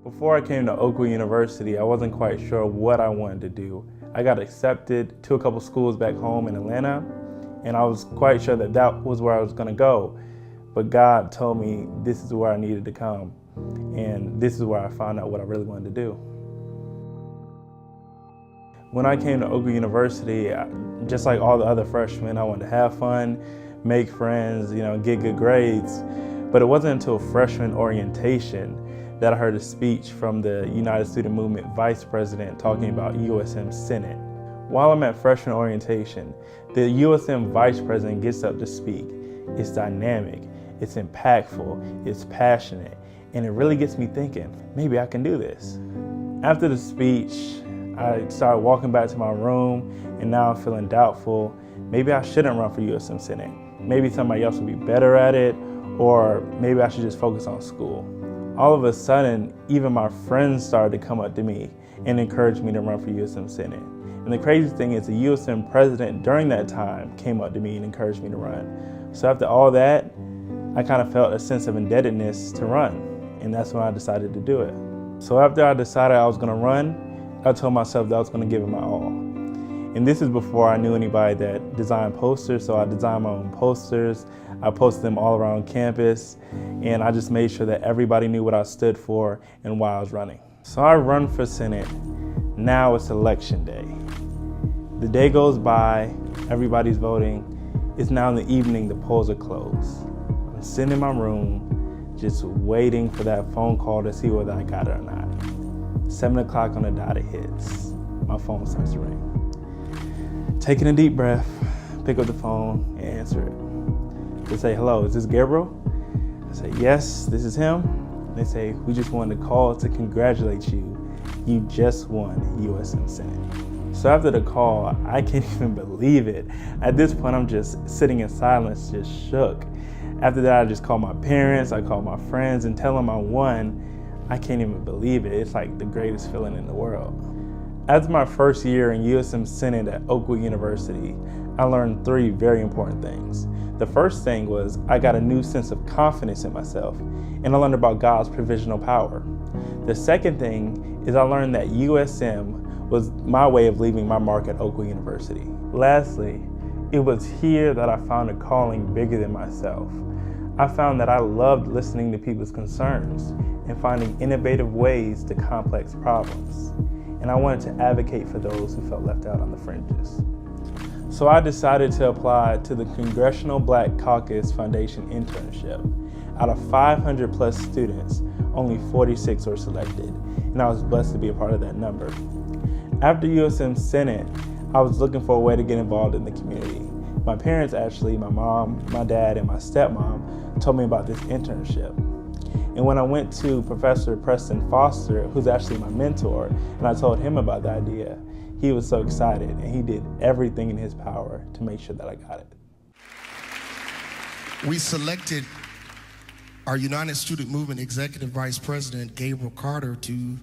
Before I came to Oakwood University, I wasn't quite sure what I wanted to do. I got accepted to a couple schools back home in Atlanta, and I was quite sure that that was where I was going to go. But God told me this is where I needed to come, and this is where I found out what I really wanted to do. When I came to Oakwood University, just like all the other freshmen, I wanted to have fun, make friends, get good grades. But it wasn't until freshman orientation that I heard a speech from the United Student Movement Vice President talking about USM Senate. While I'm at freshman orientation, the USM Vice President gets up to speak. It's dynamic, it's impactful, it's passionate, and it really gets me thinking, maybe I can do this. After the speech, I started walking back to my room, and now I'm feeling doubtful. Maybe I shouldn't run for USM Senate. Maybe somebody else would be better at it, or maybe I should just focus on school. All of a sudden, even my friends started to come up to me and encourage me to run for USM Senate. And the crazy thing is the USM president during that time came up to me and encouraged me to run. So after all that, I kind of felt a sense of indebtedness to run. And that's when I decided to do it. So after I decided I was gonna run, I told myself that I was gonna give it my all. And this is before I knew anybody that designed posters, so I designed my own posters. I posted them all around campus, and I just made sure that everybody knew what I stood for and why I was running. So I run for Senate. Now it's election day. The day goes by, everybody's voting. It's now in the evening, the polls are closed. I'm sitting in my room, just waiting for that phone call to see whether I got it or not. 7 o'clock on the dot, it hits. My phone starts to ring. Taking a deep breath, pick up the phone and answer it. They say, "Hello, is this Gabriel?" I say, "Yes, this is him." They say, "We just wanted to call to congratulate you. You just won USM Senate." So after the call, I can't even believe it. At this point, I'm just sitting in silence, just shook. After that, I just called my parents, I called my friends, and tell them I won. I can't even believe it. It's like the greatest feeling in the world. After my first year in USM Senate at Oakwood University, I learned 3 very important things. The first thing was I got a new sense of confidence in myself, and I learned about God's provisional power. The second thing is I learned that USM was my way of leaving my mark at Oakwood University. Lastly, it was here that I found a calling bigger than myself. I found that I loved listening to people's concerns and finding innovative ways to complex problems. And I wanted to advocate for those who felt left out on the fringes. So I decided to apply to the Congressional Black Caucus Foundation internship. Out of 500 plus students, only 46 were selected, and I was blessed to be a part of that number. After USM Senate, I was looking for a way to get involved in the community. My parents actually, my mom, my dad, and my stepmom told me about this internship. And when I went to Professor Preston Foster, who's actually my mentor, and I told him about the idea, he was so excited, and he did everything in his power to make sure that I got it. We selected our United Student Movement Executive Vice President, Gabriel Carter, to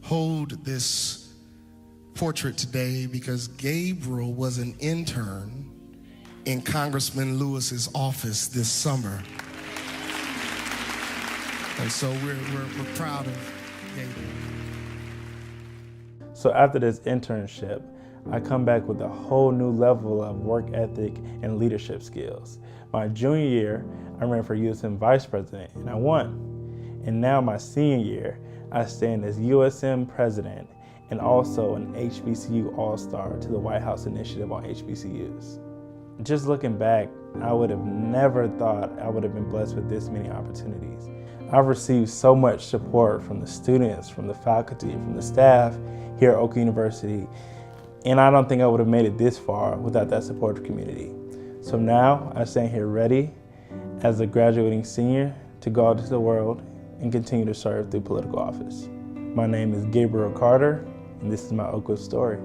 hold this portrait today because Gabriel was an intern in Congressman Lewis's office this summer. And so we're proud of Gabriel. So after this internship, I come back with a whole new level of work ethic and leadership skills. My junior year, I ran for USM Vice President and I won. And now my senior year, I stand as USM President and also an HBCU All-Star to the White House Initiative on HBCUs. Just looking back, I would have never thought I would have been blessed with this many opportunities. I've received so much support from the students, from the faculty, from the staff here at Oakwood University, and I don't think I would have made it this far without that supportive community. So now I stand here ready as a graduating senior to go out into the world and continue to serve through political office. My name is Gabriel Carter, and this is my Oakwood story.